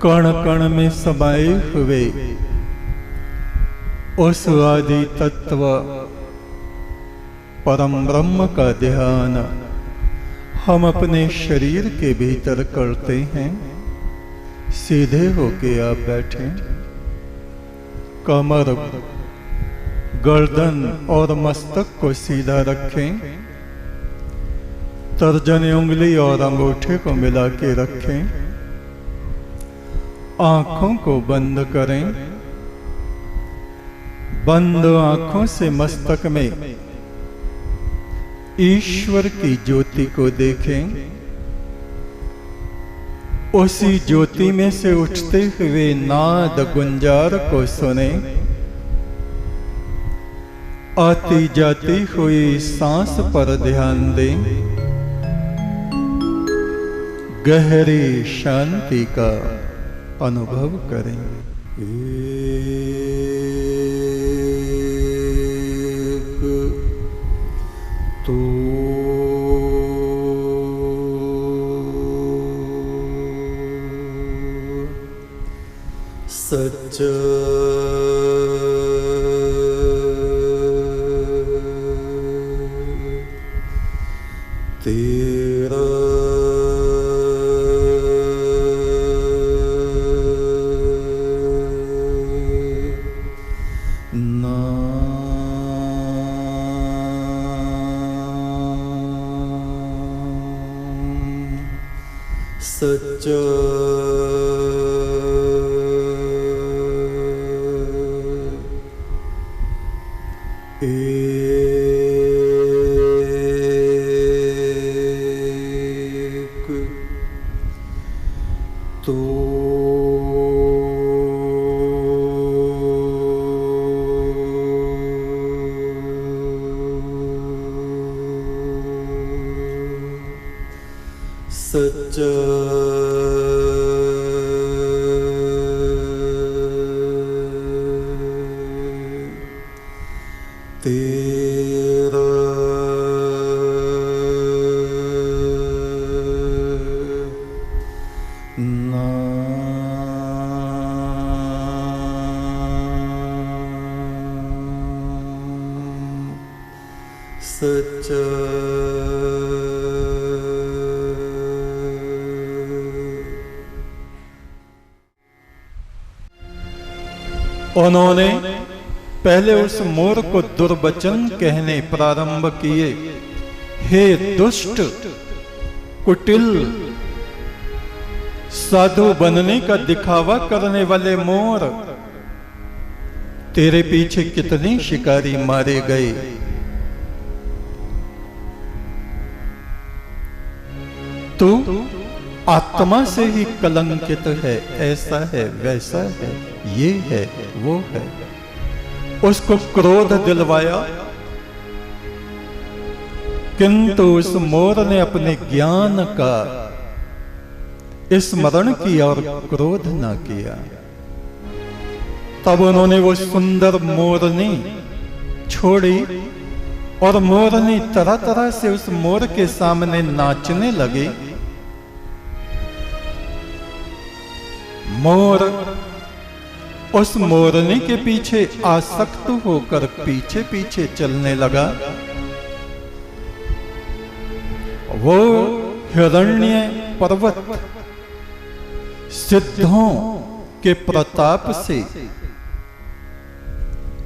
कण कण में समाये हुए उस आदि तत्व परम ब्रह्म का ध्यान हम अपने शरीर के भीतर करते हैं। सीधे होके आप बैठें, कमर, गर्दन और मस्तक को सीधा रखें, तर्जनी उंगली और अंगूठे को मिला के रखें, आंखों को बंद करें। बंद आंखों से मस्तक में ईश्वर की ज्योति को देखें। उसी ज्योति में से उठते हुए नाद गुंजार को सुने। आती जाती हुई सांस पर ध्यान दें। गहरी शांति का अनुभव करें। सच तेरा सच सच तेरा नाम सच उन्होंने पहले उस मोर को दुर्वचन कहने प्रारंभ किए। हे दुष्ट, कुटिल, साधु बनने का दिखावा करने वाले मोर, तेरे पीछे कितने शिकारी मारे गए। तू आत्मा से ही कलंकित है। ऐसा है, वैसा है, ये है, वो है। उसको क्रोध दिलवाया, किंतु उस मोर ने अपने ज्ञान का स्मरण किया और क्रोध ना किया। तब उन्होंने वो सुंदर मोरनी छोड़ी और मोरनी तरह तरह से उस मोर के सामने नाचने लगी। मोर उस मोरनी के पीछे आसक्त होकर पीछे पीछे चलने लगा। वो हिरण्य पर्वत सिद्धों के प्रताप से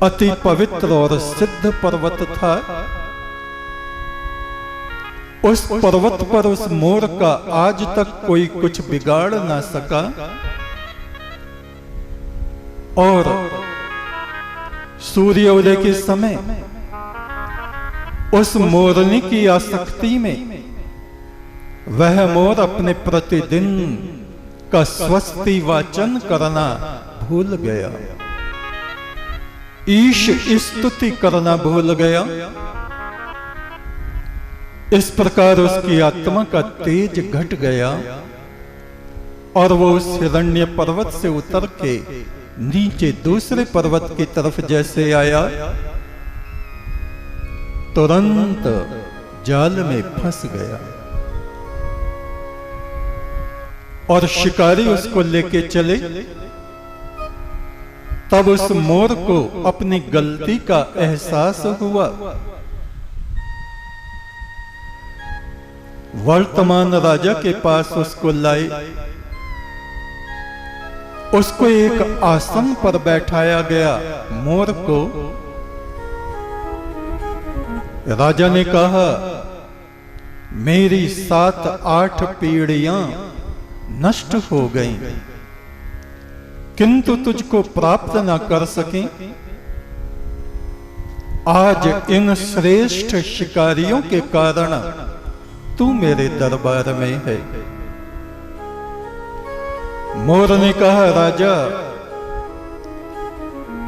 अति पवित्र और सिद्ध पर्वत था। उस पर्वत पर उस मोर का आज तक कोई कुछ बिगाड़ ना सका और सूर्योदय के समय उस मोरनी की आसक्ति में वह मोर अपने प्रतिदिन का स्वस्ति वाचन करना भूल गया, ईश स्तुति करना भूल गया। इस प्रकार उसकी आत्मा का तेज घट गया और वो उस हिरण्य पर्वत से उतर के नीचे दूसरे पर्वत की तरफ जैसे आया, तुरंत जाल में फंस गया और शिकारी उसको लेके चले। तब उस मोर को अपनी गलती का एहसास हुआ। वर्तमान राजा के पास उसको लाए, उसको एक आसन पर बैठाया गया। मोर को राजा ने कहा, मेरी 7-8 पीढ़ियां नष्ट हो गईं, किंतु तुझको प्राप्त न कर सकें। आज इन श्रेष्ठ शिकारियों के कारण तू मेरे दरबार में है। मोर ने कहा, राजा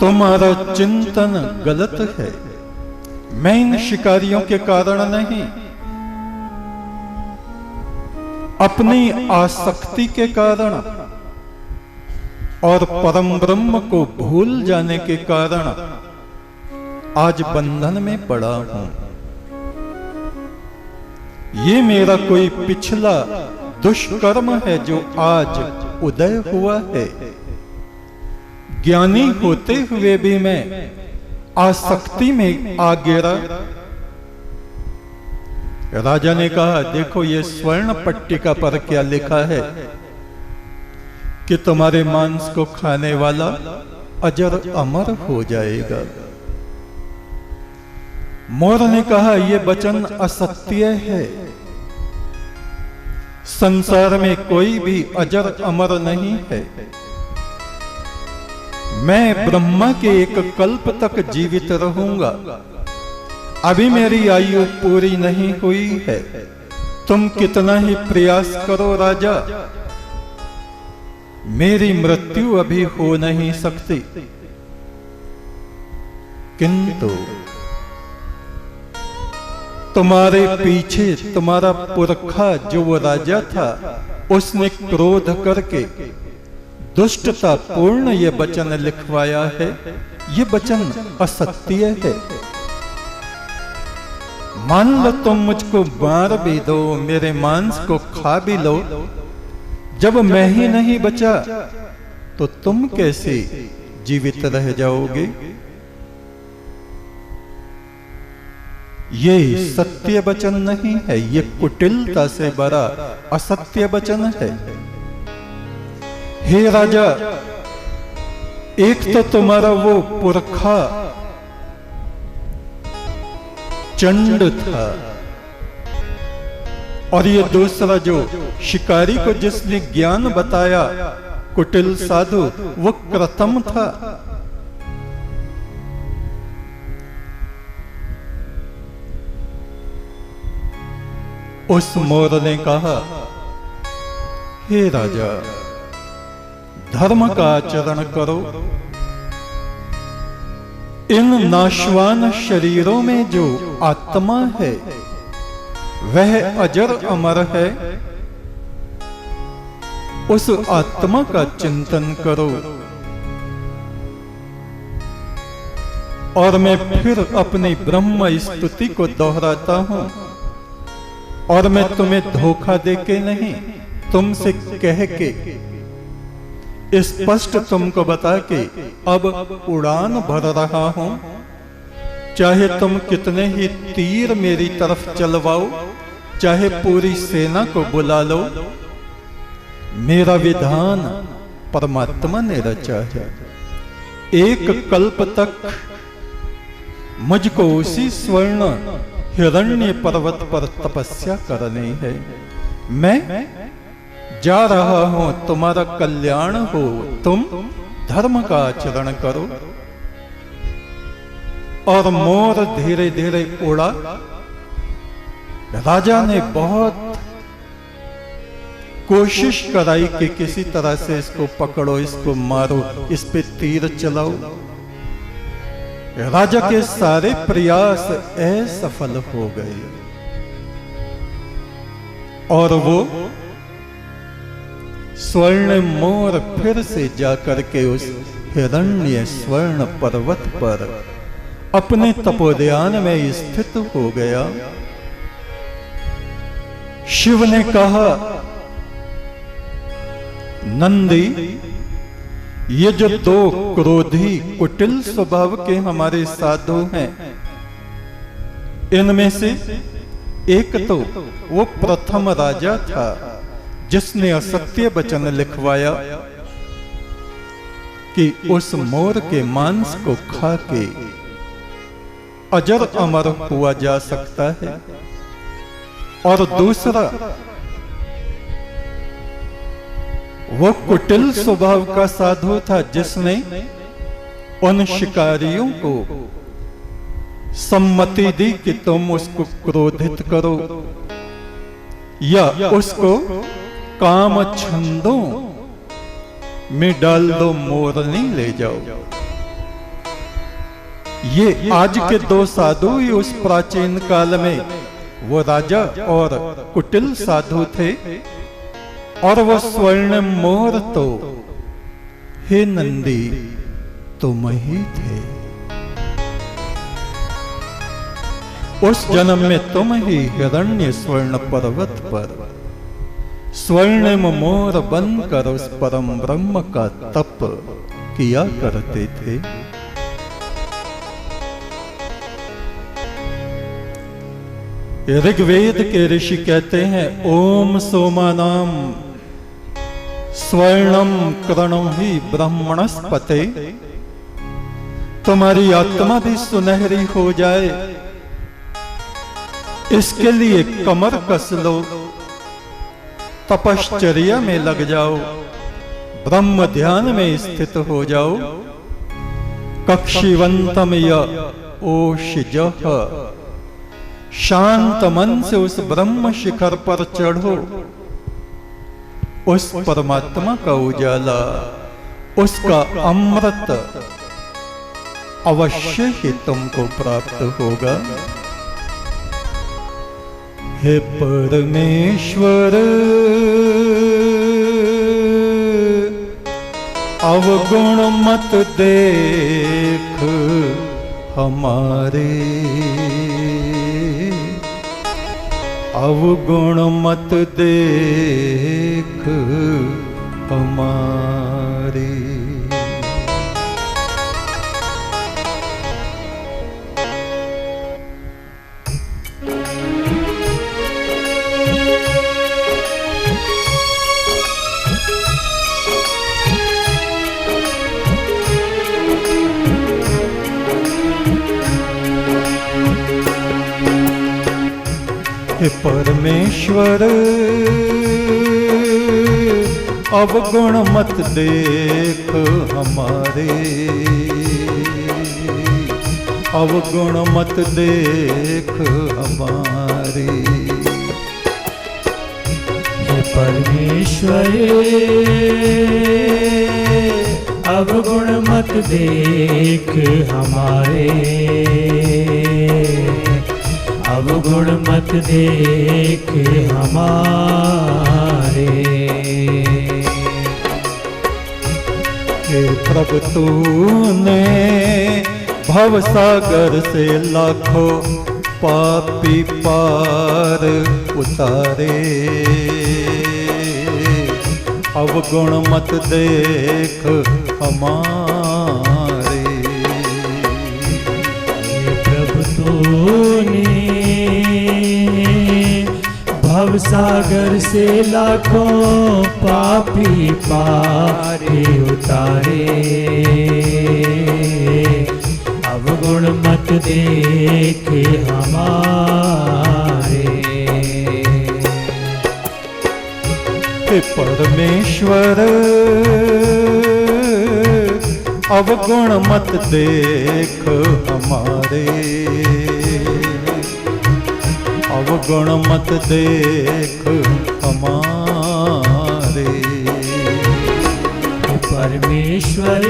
तुम्हारा चिंतन गलत है, मैं इन शिकारियों के कारण नहीं, अपनी आसक्ति के कारण और परम ब्रह्म को भूल जाने के कारण आज बंधन में पड़ा हूं। ये मेरा कोई पिछला दुष्कर्म है जो आज उदय हुआ है। ज्ञानी होते हुए भी मैं आसक्ति में आ गिरा। राजा ने कहा, देखो ये स्वर्ण पट्टिका पर क्या लिखा है कि तुम्हारे मांस को खाने वाला अजर अमर हो जाएगा। मोर ने कहा, यह वचन असत्य है, संसार में कोई भी अजर अमर नहीं है। मैं ब्रह्मा के एक कल्प तक जीवित रहूंगा, अभी मेरी आयु पूरी नहीं हुई है। तुम कितना ही प्रयास करो राजा, मेरी मृत्यु अभी हो नहीं सकती। किंतु तुम्हारे पीछे तुम्हारा पुरखा जो वो राजा था, उसने क्रोध करके दुष्टता पूर्ण ये वचन लिखवाया है। ये वचन असत्य है। मान लो तुम मुझको मार भी दो, मेरे मांस को खा भी लो, जब मैं ही नहीं बचा तो तुम कैसे जीवित रह जाओगे? ये सत्य वचन नहीं है, ये कुटिलता से बड़ा असत्य वचन है। हे राजा, एक तो तुम्हारा वो पुरखा चंड था, और ये दूसरा जो शिकारी को जिसने ज्ञान बताया कुटिल साधु, वो क्रतम था। उस मोर ने कहा, हे राजा, धर्म का आचरण करो। इन नाशवान शरीरों में जो आत्मा है वह अजर अमर है, उस आत्मा का चिंतन करो। और मैं फिर अपनी ब्रह्म स्तुति को दोहराता हूं, और मैं तुम्हें धोखा देके नहीं, तुमसे कह के स्पष्ट तुमको बता के अब उड़ान भर रहा हूं। चाहे तुम कितने ही तीर मेरी तरफ चलवाओ, चाहे पूरी सेना को बुला लो, मेरा विधान परमात्मा ने रचा है। एक कल्प तक मुझको उसी स्वर्ण हिरण्य पर्वत पर तपस्या करनी है। मैं जा रहा हूं, तुम्हारा कल्याण हो, तुम धर्म का आचरण करो। और मोर धीरे धीरे उड़ा। राजा ने बहुत कोशिश कराई कि किसी तरह से इसको पकड़ो, इसको मारो, इस पे तीर चलाओ। राजा के सारे प्रयास असफल हो गए, और वो स्वर्ण मोर फिर से जाकर के उस हिरण्य स्वर्ण पर्वत पर अपने तपोध्यान में स्थित हो गया। शिव ने कहा, नंदी, ये जो दो क्रोधी कुटिल स्वभाव के हमारे साधु हैं, इनमें से एक तो वो प्रथम राजा था जिसने असत्य वचन लिखवाया कि उस मोर के मांस को खा के अजर अमर हुआ जा सकता है। और दूसरा वो कुटिल स्वभाव का साधु था जिसने उन शिकारियों को सम्मति दी कि तुम उसको क्रोधित करो या उसको काम छंदों में डाल दो, मोरनी ले जाओ। ये आज के दो साधु ही उस प्राचीन काल में वो राजा और कुटिल साधु थे। और वो स्वर्ण मोर तो हे नंदी तुम ही थे। उस जन्म में तुम ही हिरण्य स्वर्ण पर्वत पर स्वर्णिम मोर बनकर उस परम ब्रह्म का तप किया करते थे। ऋग्वेद के ऋषि कहते हैं, ओम सोमानाम स्वर्णम करणो ही ब्रह्मणस्पते। तुम्हारी आत्मा भी सुनहरी हो जाए, इसके लिए कमर कस लो, तपश्चर्या में लग जाओ, ब्रह्म ध्यान में स्थित हो जाओ। कक्षिवंतम य ओषिजः, शांत मन से उस ब्रह्म शिखर पर चढ़ो। उस परमात्मा का उजाला, उसका अमृत अवश्य ही तुमको प्राप्त होगा। हे परमेश्वर, अवगुण मत देख हमारे, अवगुण मत देख हमारे। हे परमेश्वर, अवगुण मत देख हमारे, अवगुण मत देख हमारे। हे परमेश्वर, अवगुण मत देख हमारे, अवगुण मत देख हमारे। हे प्रभु, तूने भवसागर से लाखों पापी पार उतारे, अवगुण मत देख हमारे। हे प्रभु, तूने भवसागर से लाखों पापी पार उतारे, अवगुण मत देख हमारे। हे परमेश्वर, अवगुण मत देख हमारे, अवगुण मत देख हमारे। परमेश्वर,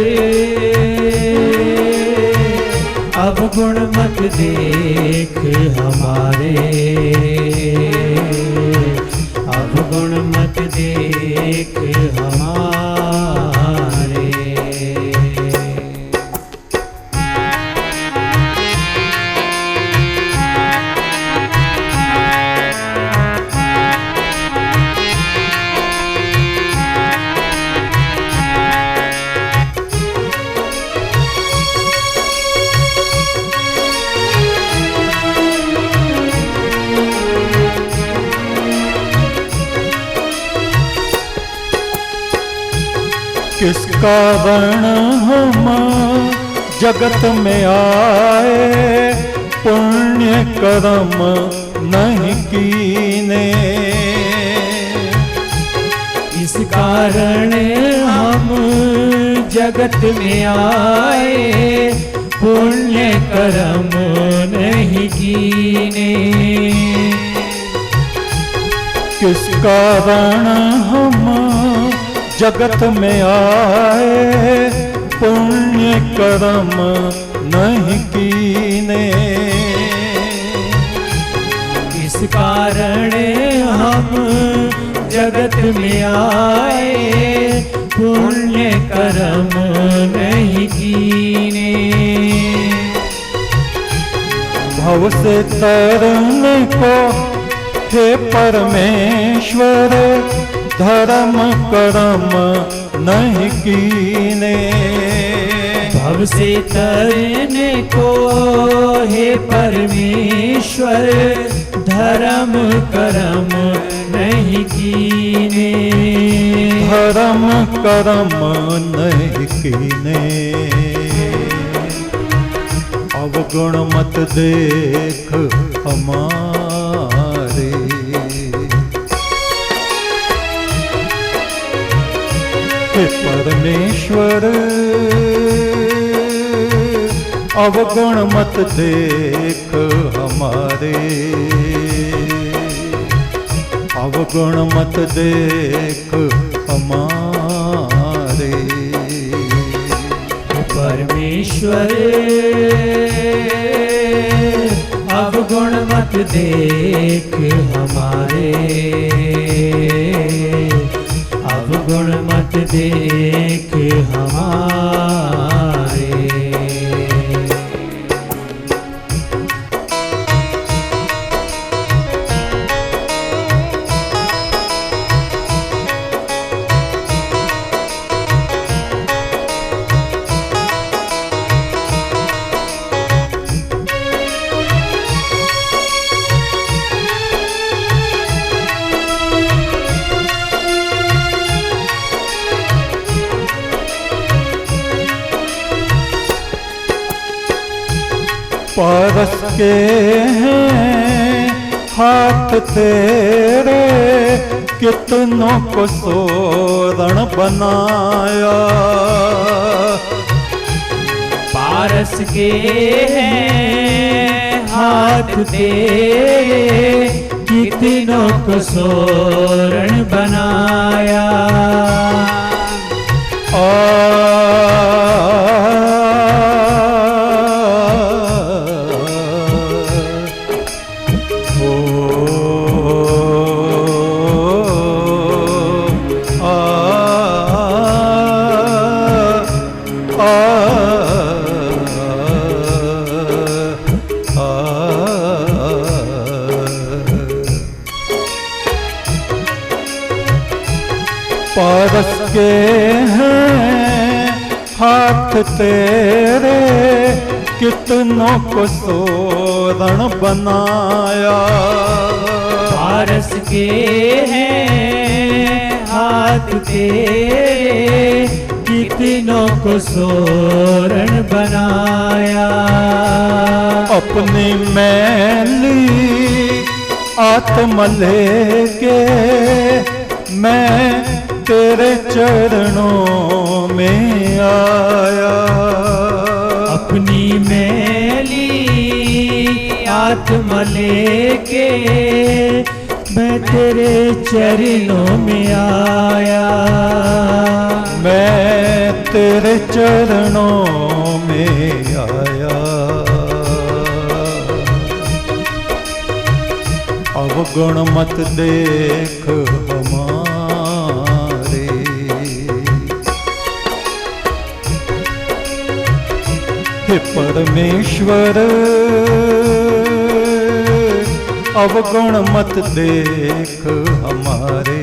अवगुण मत देख हमारे, अवगुण मत देख हमारे। किस कारण हम जगत में आए, पुण्य कर्म नहीं कीने। इस कारण हम जगत में आए, पुण्य कर्म नहीं कीने। किस कारण हम जगत में आए, पुण्य कर्म नहीं कीने। इस कारण हम जगत में आए, पुण्य कर्म नहीं कीने। भव से तरने को हे परमेश्वर, धर्म कर्म नहीं कीने। भव से तरने को हे परमेश्वर, धर्म कर्म नहीं कीने। धर्म कर्म नहीं कीने। अवगुण मत देख हमारे, हे परमेश्वर अवगुण मत देख हमारे। अवगुण मत देख हमारे। परमेश्वर अवगुण मत देख हमारे। अवगुण मत देख हमारे। पारस के हैं हाथ तेरे, कितनों को सोरण बनाया। पारस के हैं हाथ तेरे, कितनों को सोरण बनाया। पारस के हैं हाथ तेरे, कितनों को सोरण बनाया। पारस के हैं हाथ तेरे, कितनों को सोरण बनाया। अपनी मैली आत्मा लेके मैं तेरे चरणों में आया। अपनी मैली आत्मा लेके मैं तेरे चरणों में आया। मैं तेरे चरणों में आया। अवगुण मत देख हमारे, हे परमेश्वर अवगुण मत देख हमारे।